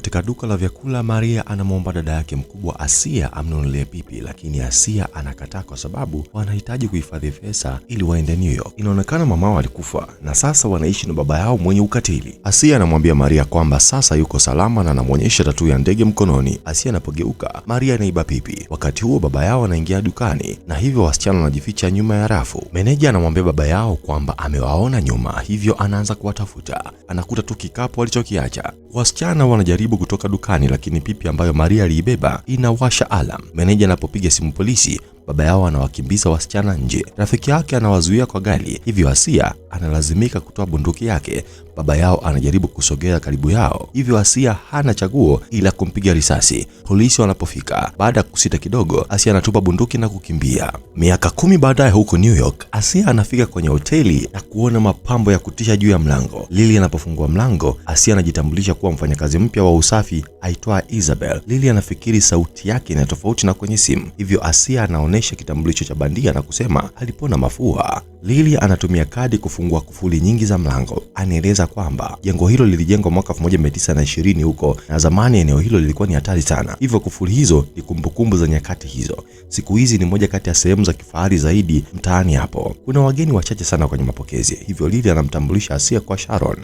Katika duka la vyakula, Maria anamwomba dada yake mkubwa Asia amnunulie pipi, lakini Asia anakataa kwa sababu wanahitaji kuhifadhi pesa ili waende New York. Inaonekana mamao alikufa na sasa wanaishi na baba yao mwenye ukatili. Asia anamwambia Maria kwamba sasa yuko salama na anamwonyesha tatu ya ndege mkononi. Asia anapogeuka, Maria anaiba pipi. Wakati huo baba yao anaingia dukani na hivyo wasichana wanajificha nyuma ya rafu. Meneja anamwambia baba yao kwamba amewaona nyuma, hivyo anaanza kuwatafuta. Anakuta tu kikapu alichokiacha. Wasichana wanajaribu kutoka dukani, lakini pipi ambayo Maria aliibeba inawasha alarm. Meneja anapopiga simu polisi, baba yao anawakimbiza wasichana nje. Rafiki yake anawazuia kwa gari, hivyo Asia analazimika kutoa bunduki yake. Baba yao anajaribu kusogea karibu yao, hivyo Asia hana chaguo ila kumpiga risasi. Polisi wanapofika, baada ya kusita kidogo, Asia anatupa bunduki na kukimbia. Miaka 10 baadaye huko New York, Asia anafika kwenye hoteli na kuona mapambo ya kutisha juu ya mlango. Lily anapofungua mlango, Asia anajitambulisha kuwa mfanyakazi mpya wa usafi aitwa Isabel. Lily anafikiri sauti yake ni tofauti na kwenye simu, hivyo Asia anaonesha kitambulisho cha bandia na kusema alipona mafua. Lily anatumia kadi kufungua kufuli nyingi za mlango. Anaeleza kwamba jengo hilo lilijengwa mwaka 1920 huko na zamani eneo hilo lilikuwa ni hatari sana, hivyo kufuli hizo ni kumbukumbu za nyakati hizo. Siku hizi ni moja kati ya sehemu za kifahari zaidi mtaani hapo. Kuna wageni wachache sana kwenye mapokezi, hivyo Lily anamtambulisha Asia kwa Sharon,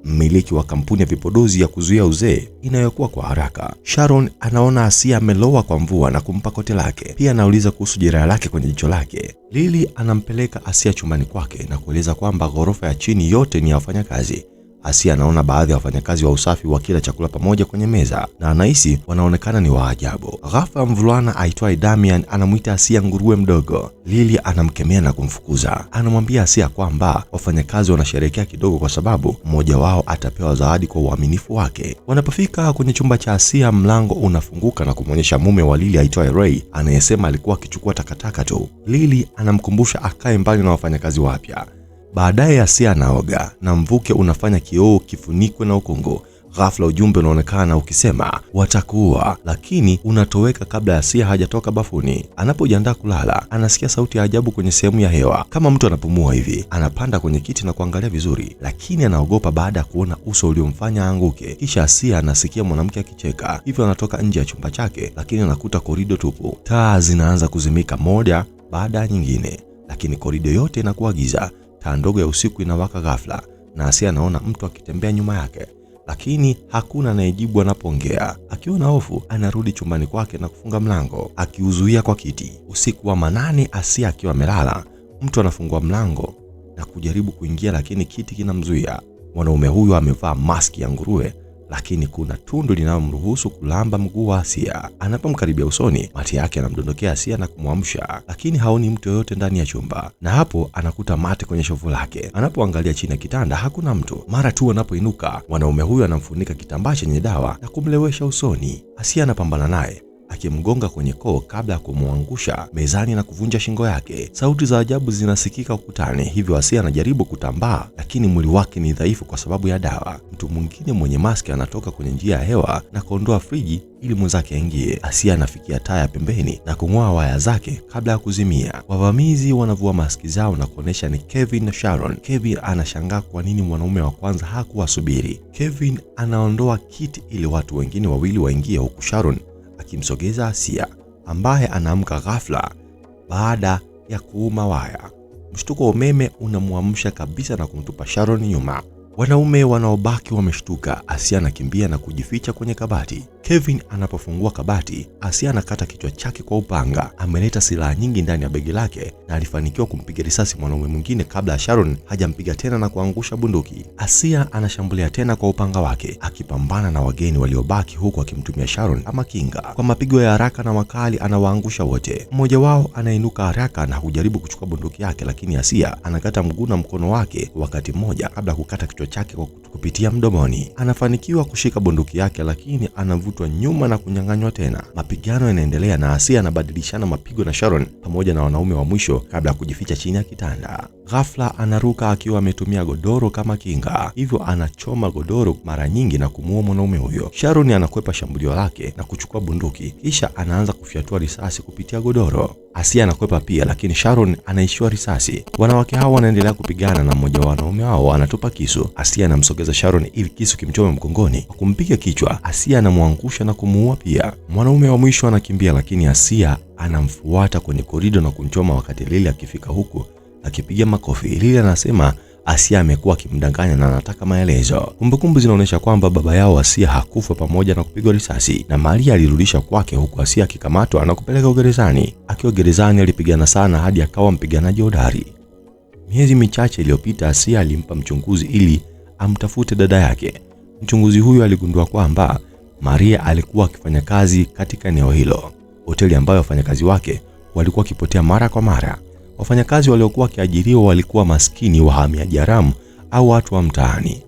mmiliki wa kampuni ya vipodozi ya kuzuia uzee inayokuwa kwa haraka. Sharon anaona Asia amelowa kwa mvua na kumpa kote lake. Pia anauliza kuhusu jeraha lake kwenye jicho lake. Lily anampeleka Asia chumbani kwake na kueleza kwamba ghorofa ya chini yote ni ya wafanyakazi. Asia anaona baadhi ya wafanyakazi wa usafi wakila chakula pamoja kwenye meza na anahisi wanaonekana ni waajabu. Ghafla mvulana aitwaye Damian anamuita Asia nguruwe mdogo. Lily anamkemea na kumfukuza. Anamwambia Asia kwamba wafanyakazi wanasherehekea kidogo kwa sababu mmoja wao atapewa zawadi kwa uaminifu wake. Wanapofika kwenye chumba cha Asia, mlango unafunguka na kumwonyesha mume wa Lily aitwaye Ray anayesema alikuwa akichukua takataka tu. Lily anamkumbusha akae mbali na wafanyakazi wapya. Baadaye Asia anaoga na mvuke unafanya kioo kifunikwe na ukungu. Ghafla ujumbe unaonekana ukisema watakuwa, lakini unatoweka kabla Asia hajatoka bafuni. Anapojiandaa kulala, anasikia sauti ya ajabu kwenye sehemu ya hewa kama mtu anapumua hivi. Anapanda kwenye kiti na kuangalia vizuri, lakini anaogopa baada ya kuona uso uliomfanya anguke. Kisha Asia anasikia mwanamke akicheka, hivyo anatoka nje ya chumba chake, lakini anakuta korido tupu. Taa zinaanza kuzimika moja baada ya nyingine, lakini korido yote inakuwa giza. Taa ndogo ya usiku inawaka ghafla na Asia anaona mtu akitembea nyuma yake, lakini hakuna anayejibu anapoongea. Akiwa na hofu, anarudi chumbani kwake na kufunga mlango akiuzuia kwa kiti. Usiku wa manane, Asia akiwa amelala, mtu anafungua mlango na kujaribu kuingia, lakini kiti kinamzuia. Mwanaume huyo amevaa maski ya nguruwe, lakini kuna tundu linalomruhusu kulamba mguu wa Asia. Anapomkaribia usoni, mate yake anamdondokea Asia na kumwamsha, lakini haoni mtu yoyote ndani ya chumba. Na hapo anakuta mate kwenye shovu lake. Anapoangalia chini ya kitanda hakuna mtu. Mara tu anapoinuka, mwanaume huyo anamfunika kitambaa chenye dawa na kumlewesha usoni. Asia anapambana naye akimgonga kwenye koo kabla ya kumwangusha mezani na kuvunja shingo yake. Sauti za ajabu zinasikika ukutani, hivyo Asia anajaribu kutambaa, lakini mwili wake ni dhaifu kwa sababu ya dawa. Mtu mwingine mwenye maski anatoka kwenye njia ya hewa na kuondoa friji ili mwenzake aingie. Asia anafikia taa ya pembeni na kung'oa waya zake kabla ya kuzimia. Wavamizi wanavua maski zao na kuonesha ni Kevin na Sharon. Kevin anashangaa kwa nini mwanaume wa kwanza hakuwasubiri. Kevin anaondoa kiti ili watu wengine wawili waingie, huku Sharon akimsogeza Asia ambaye anaamka ghafla baada ya kuuma waya. Mshtuko wa umeme unamwamsha kabisa na kumtupa Sharon nyuma. Wanaume wanaobaki wameshtuka. Asia anakimbia na kujificha kwenye kabati. Kevin anapofungua kabati, Asia anakata kichwa chake kwa upanga. Ameleta silaha nyingi ndani ya begi lake na alifanikiwa kumpiga risasi mwanaume mwingine kabla ya Sharon hajampiga tena na kuangusha bunduki. Asia anashambulia tena kwa upanga wake akipambana na wageni waliobaki, huku akimtumia Sharon kama kinga. Kwa mapigo ya haraka na makali anawaangusha wote. Mmoja wao anainuka haraka na hujaribu kuchukua bunduki yake, lakini Asia anakata mguu na mkono wake wakati mmoja kabla kukata kichwa chake kwa kupitia mdomoni. Anafanikiwa kushika bunduki yake, lakini anavutwa nyuma na kunyang'anywa tena. Mapigano yanaendelea na Asia anabadilishana mapigo na Sharon pamoja na wanaume wa mwisho kabla ya kujificha chini ya kitanda. Ghafla anaruka akiwa ametumia godoro kama kinga, hivyo anachoma godoro mara nyingi na kumuua mwanaume huyo. Sharon anakwepa shambulio lake na kuchukua bunduki, kisha anaanza kufyatua risasi kupitia godoro. Asia anakwepa pia, lakini Sharon anaishiwa risasi. Wanawake hao wanaendelea kupigana na mmoja wa wanaume hao anatupa kisu. Asia anamsogeza Sharon ili kisu kimchome mgongoni. Kwa kumpiga kichwa, Asia anamwangusha na kumuua pia. Mwanaume wa mwisho anakimbia, lakini Asia anamfuata kwenye korido na kumchoma. Wakati Lily akifika huku akipiga makofi, Lily anasema Asia amekuwa akimdanganya na anataka maelezo. Kumbukumbu zinaonyesha kwamba baba yao Asia hakufa pamoja na kupigwa risasi, na Maria alirudisha kwake, huku Asia akikamatwa na kupeleka gerezani. Akiwa gerezani alipigana sana hadi akawa mpiganaji hodari. Miezi michache iliyopita, Asia alimpa mchunguzi ili amtafute dada yake. Mchunguzi huyo aligundua kwamba Maria alikuwa akifanya kazi katika eneo hilo, hoteli ambayo wafanyakazi wake walikuwa wakipotea mara kwa mara. Wafanyakazi waliokuwa wakiajiriwa walikuwa maskini, wahamiaji haramu au watu wa mtaani.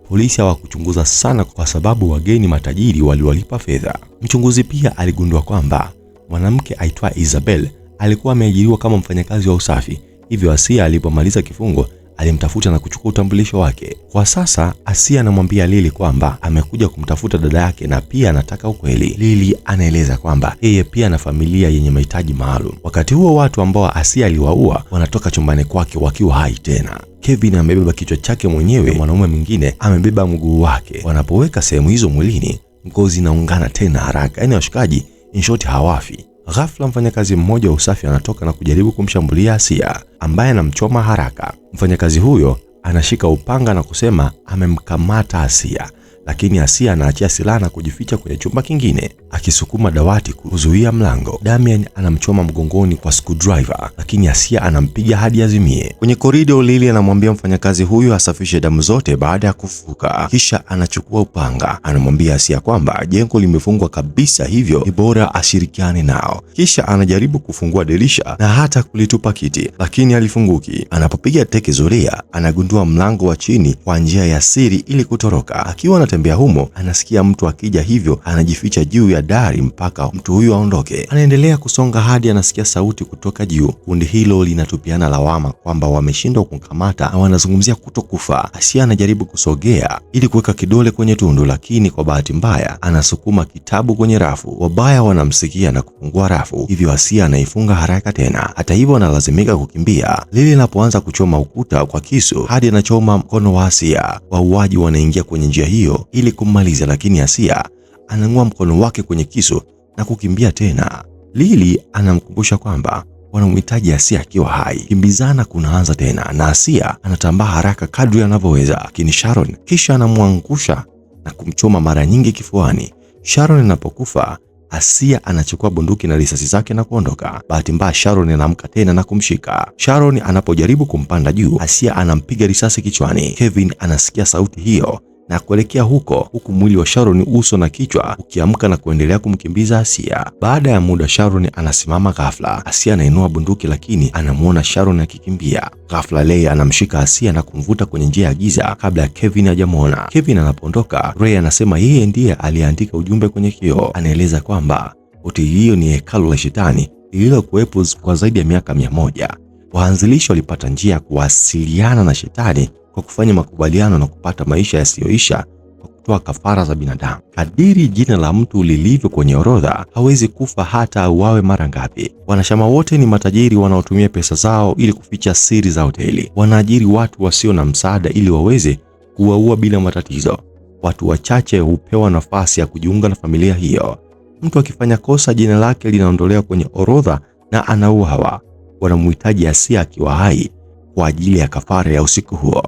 Polisi hawakuchunguza sana kwa sababu wageni matajiri waliwalipa fedha. Mchunguzi pia aligundua kwamba mwanamke aitwa Isabel alikuwa ameajiriwa kama mfanyakazi wa usafi. Hivyo Asia alipomaliza kifungo alimtafuta na kuchukua utambulisho wake. Kwa sasa Asia anamwambia Lily kwamba amekuja kumtafuta dada yake na pia anataka ukweli. Lily anaeleza kwamba yeye pia ana familia yenye mahitaji maalum. Wakati huo watu ambao Asia aliwaua wanatoka chumbani kwake wakiwa hai tena. Kevin amebeba kichwa chake mwenyewe, mwanaume mwingine amebeba mguu wake. Wanapoweka sehemu hizo mwilini, ngozi inaungana tena haraka. Yaani washikaji in short hawafi. Ghafla mfanyakazi mmoja wa usafi anatoka na kujaribu kumshambulia Asia, ambaye anamchoma haraka. Mfanyakazi huyo anashika upanga na kusema amemkamata Asia, lakini Asia anaachia silaha na kujificha kwenye chumba kingine, akisukuma dawati kuzuia mlango. Damian anamchoma mgongoni kwa screwdriver, lakini Asia anampiga hadi azimie. Kwenye korido, Lily anamwambia mfanyakazi huyo asafishe damu zote baada ya kufuka. Kisha anachukua upanga, anamwambia Asia kwamba jengo limefungwa kabisa, hivyo ni bora ashirikiane nao. Kisha anajaribu kufungua dirisha na hata kulitupa kiti, lakini halifunguki. Anapopiga teke zulia, anagundua mlango wa chini kwa njia ya siri ili kutoroka. Akiwa anatembea humo, anasikia mtu akija, hivyo anajificha juu ya dari mpaka mtu huyo aondoke. Anaendelea kusonga hadi anasikia sauti kutoka juu. Kundi hilo linatupiana lawama kwamba wameshindwa kumkamata na wanazungumzia kutokufa. Asia anajaribu kusogea ili kuweka kidole kwenye tundu, lakini kwa bahati mbaya anasukuma kitabu kwenye rafu. Wabaya wanamsikia na kufungua rafu, hivyo Asia anaifunga haraka tena. Hata hivyo analazimika kukimbia. Lily anapoanza kuchoma ukuta kwa kisu hadi anachoma mkono wa Asia. Wauaji wanaingia kwenye njia hiyo ili kummaliza, lakini Asia anang'oa mkono wake kwenye kisu na kukimbia tena. Lily anamkumbusha kwamba wanamhitaji Asia akiwa hai. Kimbizana kunaanza tena na Asia anatambaa haraka kadri anavyoweza, lakini Sharon kisha anamwangusha na kumchoma mara nyingi kifuani. Sharon anapokufa, Asia anachukua bunduki na risasi zake na kuondoka. Bahati mbaya Sharon anaamka tena na kumshika. Sharon anapojaribu kumpanda juu, Asia anampiga risasi kichwani. Kevin anasikia sauti hiyo na kuelekea huku mwili wa Sharon, uso na kichwa ukiamka na kuendelea kumkimbiza Asia. Baada ya muda Sharon anasimama ghafla. Asia anainua bunduki, lakini anamuona Sharon akikimbia. Ghafla Ray anamshika Asia na kumvuta kwenye njia ya giza kabla ya Kevin hajamuona. Kevin anapoondoka, Ray anasema yeye ndiye aliandika ujumbe kwenye kioo. Anaeleza kwamba hoteli hiyo ni hekalu la shetani lililokuwepo kwa zaidi ya miaka 100. Waanzilishi walipata njia ya kuwasiliana na shetani kwa kufanya makubaliano na kupata maisha yasiyoisha kwa kutoa kafara za binadamu. Kadiri jina la mtu lilivyo kwenye orodha, hawezi kufa hata auawe mara ngapi. Wanachama wote ni matajiri wanaotumia pesa zao ili kuficha siri za hoteli. Wanaajiri watu wasio na msaada ili waweze kuwaua bila matatizo. Watu wachache hupewa nafasi ya kujiunga na familia hiyo. Mtu akifanya kosa, jina lake linaondolewa kwenye orodha na anauawa. Wanamhitaji Asia akiwa hai kwa ajili ya kafara ya usiku huo.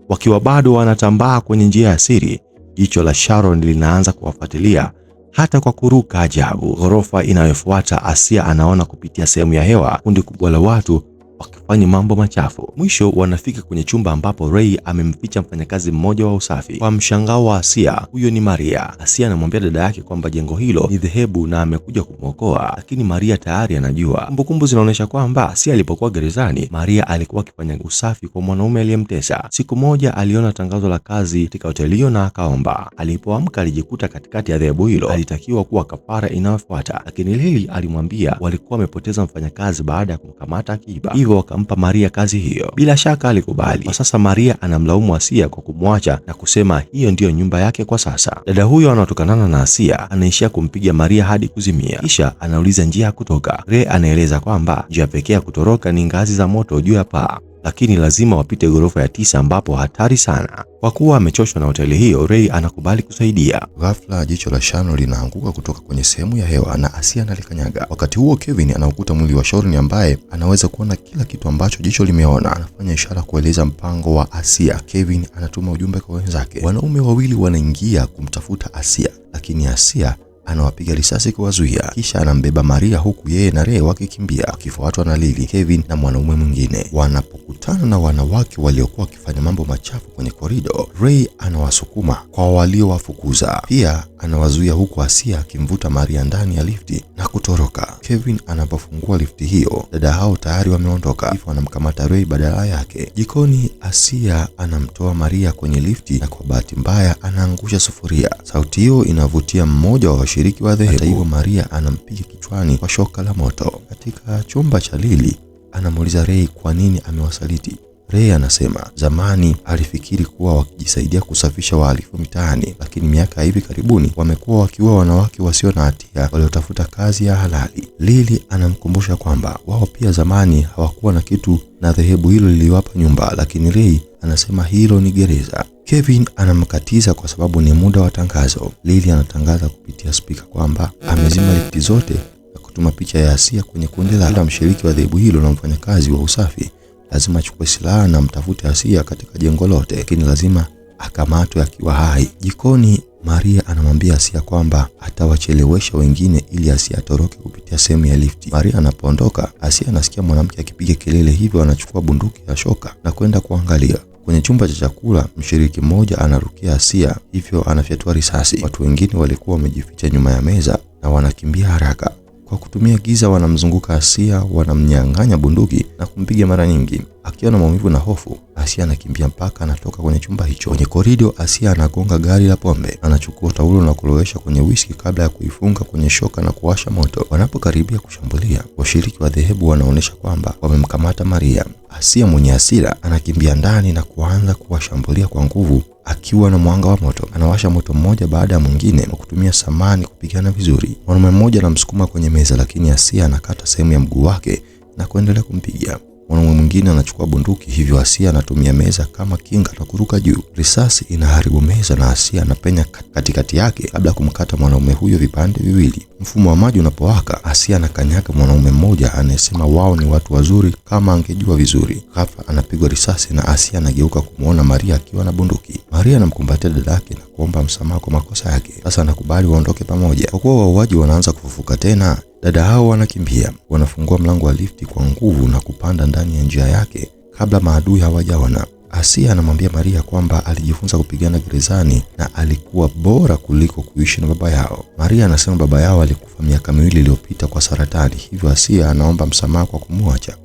Wakiwa bado wanatambaa kwenye njia ya siri, jicho la Sharon linaanza kuwafuatilia hata kwa kuruka ajabu. Ghorofa inayofuata, Asia anaona kupitia sehemu ya hewa kundi kubwa la watu wakifanya mambo machafu. Mwisho wanafika kwenye chumba ambapo Ray amemficha mfanyakazi mmoja wa usafi. Kwa mshangao wa Asia, huyo ni Maria. Asia anamwambia dada yake kwamba jengo hilo ni dhehebu na amekuja kumwokoa, lakini Maria tayari anajua. Kumbukumbu zinaonyesha kwamba Asia alipokuwa gerezani, Maria alikuwa akifanya usafi kwa mwanaume aliyemtesa. Siku moja aliona tangazo la kazi katika hoteli hiyo na akaomba. Alipoamka alijikuta katikati ya dhehebu hilo. Alitakiwa kuwa kafara inayofuata, lakini Lily alimwambia walikuwa wamepoteza mfanyakazi baada ya kumkamata akiiba. hivyo wakampa Maria kazi hiyo. Bila shaka alikubali. Kwa sasa Maria anamlaumu Asia kwa kumwacha na kusema hiyo ndiyo nyumba yake kwa sasa. Dada huyo anaotokanana na Asia anaishia kumpiga Maria hadi kuzimia, kisha anauliza njia ya kutoka. Ray anaeleza kwamba njia pekee ya kutoroka ni ngazi za moto juu ya paa, lakini lazima wapite ghorofa ya 9 ambapo hatari sana. Kwa kuwa amechoshwa na hoteli hiyo, Ray anakubali kusaidia. Ghafla jicho la Sharon linaanguka kutoka kwenye sehemu ya hewa na Asia analikanyaga. Wakati huo Kevin anaukuta mwili wa Sharon ambaye anaweza kuona kila kitu ambacho jicho limeona. Anafanya ishara kueleza mpango wa Asia. Kevin anatuma ujumbe kwa wenzake. Wanaume wawili wanaingia kumtafuta Asia, lakini Asia anawapiga risasi kuwazuia, kisha anambeba Maria huku yeye na Ray wakikimbia wakifuatwa na Lily, Kevin na mwanaume mwingine. Wanapokutana na wanawake waliokuwa wakifanya mambo machafu kwenye korido, Ray anawasukuma kwa waliowafukuza. Pia anawazuia huku Asia akimvuta Maria ndani ya lifti na kutoroka. Kevin anapofungua lifti hiyo, dada hao tayari wameondoka, hivyo anamkamata Ray badala yake. Jikoni, Asia anamtoa Maria kwenye lifti na kwa bahati mbaya anaangusha sufuria. Sauti hiyo inavutia mmoja wa washiriki wa dhehebu. Hata hivyo, Maria anampiga kichwani kwa shoka la moto. Katika chumba cha Lily, anamuuliza Ray kwa nini amewasaliti. Ray anasema zamani alifikiri kuwa wakijisaidia kusafisha wahalifu mitaani, lakini miaka hivi karibuni wamekuwa wakiua wanawake wasio na hatia waliotafuta kazi ya halali. Lily anamkumbusha kwamba wao pia zamani hawakuwa na kitu na dhehebu hilo liliwapa nyumba, lakini Ray anasema hilo ni gereza. Kevin anamkatiza kwa sababu ni muda wa tangazo. Lily anatangaza kupitia spika kwamba amezima lifti zote na kutuma picha ya Asia kwenye kundi la mshiriki wa dhehebu hilo na mfanyakazi wa usafi lazima achukue silaha na mtafute Asia katika jengo lote, lakini lazima akamatwe akiwa hai. Jikoni, Maria anamwambia Asia kwamba atawachelewesha wengine ili Asia atoroke kupitia sehemu ya lifti. Maria anapoondoka, Asia anasikia mwanamke akipiga kelele, hivyo anachukua bunduki ya shoka na kwenda kuangalia. Kwenye chumba cha chakula, mshiriki mmoja anarukia Asia, hivyo anafyatua risasi. Watu wengine walikuwa wamejificha nyuma ya meza na wanakimbia haraka. Kwa kutumia giza wanamzunguka Asia, wanamnyang'anya bunduki na kumpiga mara nyingi. Akiwa na maumivu na hofu, Asia anakimbia mpaka anatoka kwenye chumba hicho. Kwenye korido, Asia anagonga gari la pombe. Anachukua taulo na kulowesha kwenye whisky kabla ya kuifunga kwenye shoka na kuwasha moto. Wanapokaribia kushambulia, washiriki wa dhehebu wanaonyesha kwamba wamemkamata Maria. Asia mwenye hasira anakimbia ndani na kuanza kuwashambulia kwa nguvu akiwa na mwanga wa moto. Anawasha moto mmoja baada ya mwingine na kutumia samani kupigana vizuri. Mwanaume mmoja anamsukuma kwenye meza, lakini Asia anakata sehemu ya mguu wake na kuendelea kumpiga. Mwanaume mwingine anachukua bunduki, hivyo Asia anatumia meza kama kinga na kuruka juu. Risasi inaharibu meza na Asia anapenya katikati yake kabla ya kumkata mwanaume huyo vipande viwili. Mfumo wa maji unapowaka, Asia anakanyaga mwanaume mmoja anayesema wao ni watu wazuri kama angejua vizuri. Ghafla anapigwa risasi na Asia anageuka kumuona Maria akiwa na bunduki. Maria anamkumbatia dada yake na kuomba msamaha kwa makosa yake. Sasa anakubali waondoke pamoja. Kwa kuwa wauaji wanaanza kufufuka tena, dada hao wanakimbia. Wanafungua mlango wa lifti kwa nguvu na kupanda ndani ya njia yake kabla maadui hawajaona. Asia anamwambia Maria kwamba alijifunza kupigana gerezani na alikuwa bora kuliko kuishi na baba yao. Maria anasema baba yao alikufa miaka 2 iliyopita kwa saratani, hivyo Asia anaomba msamaha kwa kumwacha.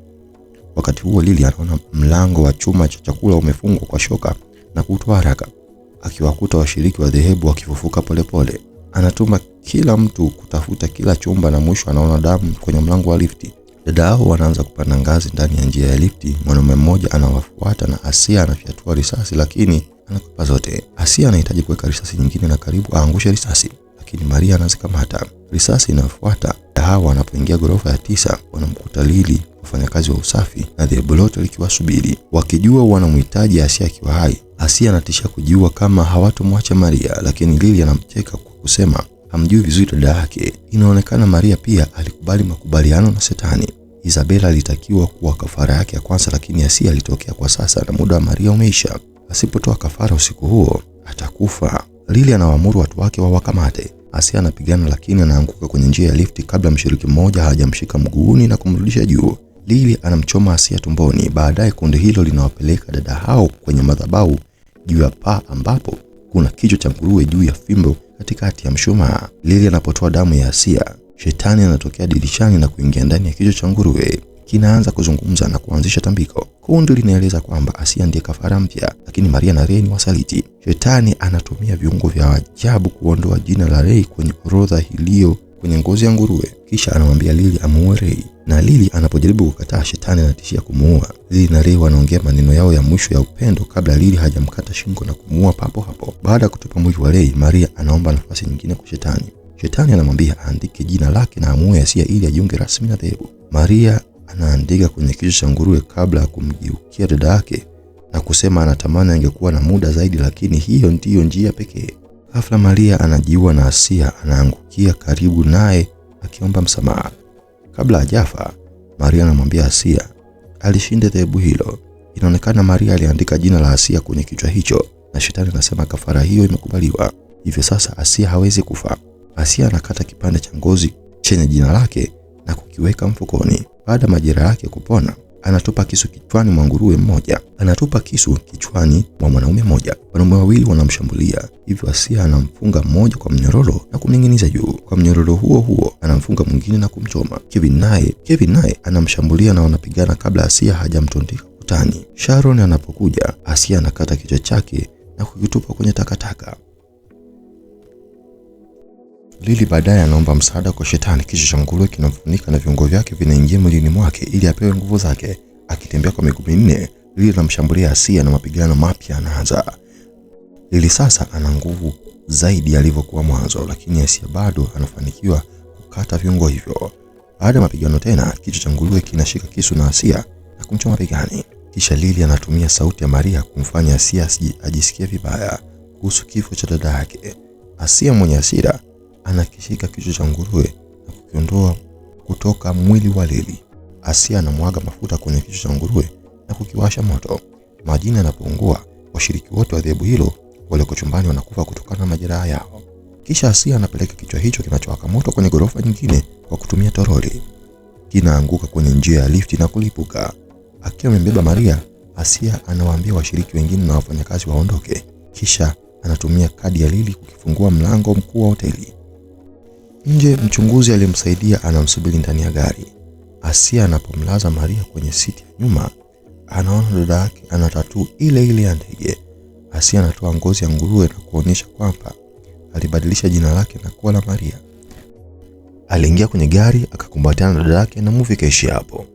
Wakati huo Lily anaona mlango wa chuma cha chakula umefungwa kwa shoka na kutoa haraka, akiwakuta washiriki wa dhehebu wakifufuka polepole. Anatuma kila mtu kutafuta kila chumba na mwisho anaona damu kwenye mlango wa lifti. Dada hao wanaanza kupanda ngazi ndani ya njia ya lifti. Mwanaume mmoja anawafuata na Asia anafyatua risasi, lakini anakopa zote. Asia anahitaji kuweka risasi nyingine na karibu aangushe risasi, lakini Maria anazikamata. Risasi inafuata. Dada hao wanapoingia ghorofa ya 9 wanamkuta Lily, wafanyakazi wa usafi na dhehebu lote likiwasubiri, wakijua wanamhitaji Asia akiwa hai. Asia anatisha kujiua kama hawatomwacha Maria, lakini Lily anamcheka kwa kusema hamjui vizuri dada yake. Inaonekana Maria pia alikubali makubaliano na Shetani. Isabella alitakiwa kuwa kafara yake ya kwanza, lakini Asia alitokea kwa sasa na muda wa Maria umeisha. Asipotoa kafara usiku huo atakufa. Lily anawaamuru watu wake wawakamate. Asia anapigana, lakini anaanguka kwenye njia ya lifti kabla mshiriki mmoja hajamshika mguuni na kumrudisha juu. Lily anamchoma Asia tumboni. Baadaye kundi hilo linawapeleka dada hao kwenye madhabahu juu ya paa ambapo kuna kichwa cha nguruwe juu ya fimbo katikati ya mshumaa. Lily anapotoa damu ya Asia, Shetani anatokea dirishani na kuingia ndani ya kichwa cha nguruwe. Kinaanza kuzungumza na kuanzisha tambiko. Kundi linaeleza kwamba Asia ndiye kafara mpya, lakini Maria na Ray ni wasaliti. Shetani anatumia viungo vya ajabu kuondoa jina la Ray kwenye orodha iliyo kwenye ngozi ya nguruwe. Kisha anamwambia Lily amuue Ray na Lily anapojaribu kukataa, Shetani anatishia kumuua. Lily na Ray wanaongea maneno yao ya mwisho ya upendo kabla Lily hajamkata shingo na kumuua papo hapo. Baada ya kutupa mwili wa Ray, Maria anaomba nafasi nyingine kwa Shetani. Shetani anamwambia aandike jina lake na amuoe Asia ili ajiunge rasmi na dhehebu. Maria anaandika kwenye kichwa cha nguruwe kabla ya kumgeukia dada yake na kusema anatamani angekuwa na muda zaidi, lakini hiyo ndiyo njia pekee. Ghafla Maria anajiua na Asia anaangukia karibu naye akiomba msamaha. Kabla hajafa, Maria anamwambia Asia alishinda dhehebu hilo. Inaonekana Maria aliandika jina la Asia kwenye kichwa hicho, na Shetani anasema kafara hiyo imekubaliwa. Hivyo sasa Asia hawezi kufa. Asia anakata kipande cha ngozi chenye jina lake na kukiweka mfukoni. Baada majeraha yake kupona, anatupa kisu kichwani mwa nguruwe mmoja. Anatupa kisu kichwani mwa mwanaume mmoja. Wanaume wawili wanamshambulia. Hivyo Asia anamfunga mmoja kwa mnyororo na kumning'iniza juu. Kwa mnyororo huo huo anamfunga mwingine na kumchoma. Kevin naye anamshambulia na wanapigana kabla Asia hajamtundika ukutani. Sharon anapokuja, Asia anakata kichwa chake na kukitupa kwenye takataka. Lily baadaye anaomba msaada kwa Shetani. Kichwa cha nguruwe kinamfunika na viungo vyake vinaingia mwilini mwake ili apewe nguvu zake. Akitembea kwa miguu minne, Lily anamshambulia Asia na mapigano mapya yanaanza. Lily sasa ana nguvu zaidi alivyokuwa mwanzo, lakini Asia bado anafanikiwa kukata viungo hivyo. Baada ya mapigano tena, kichwa cha nguruwe kinashika kisu na Asia na kumchoma begani. Kisha Lily anatumia sauti ya Maria kumfanya Asia ajisikie vibaya kuhusu kifo cha dada yake. Asia mwenye hasira anakishika kichwa cha nguruwe na kukiondoa kutoka mwili wa Lily. Asia anamwaga mafuta kwenye kichwa cha nguruwe na kukiwasha moto. Majini yanapoungua, washiriki wote wa dhehebu hilo walioko chumbani wanakufa kutokana na majeraha yao. Kisha Asia anapeleka kichwa hicho kinachowaka moto kwenye ghorofa nyingine kwa kutumia toroli. Kinaanguka kwenye njia ya lifti na kulipuka. Akiwa amembeba Maria, Asia anawaambia washiriki wengine na wafanyakazi waondoke. Kisha anatumia kadi ya Lily kukifungua mlango mkuu wa hoteli. Nje, mchunguzi aliyemsaidia anamsubiri ndani ya gari. Asia anapomlaza Maria kwenye siti ya nyuma, anaona dada yake ana tattoo ile ya ndege. Asia anatoa ngozi ya nguruwe na kuonyesha kwamba alibadilisha jina lake na kuwa la Maria. Aliingia kwenye gari akakumbatiana na dada yake na movie kaishia hapo.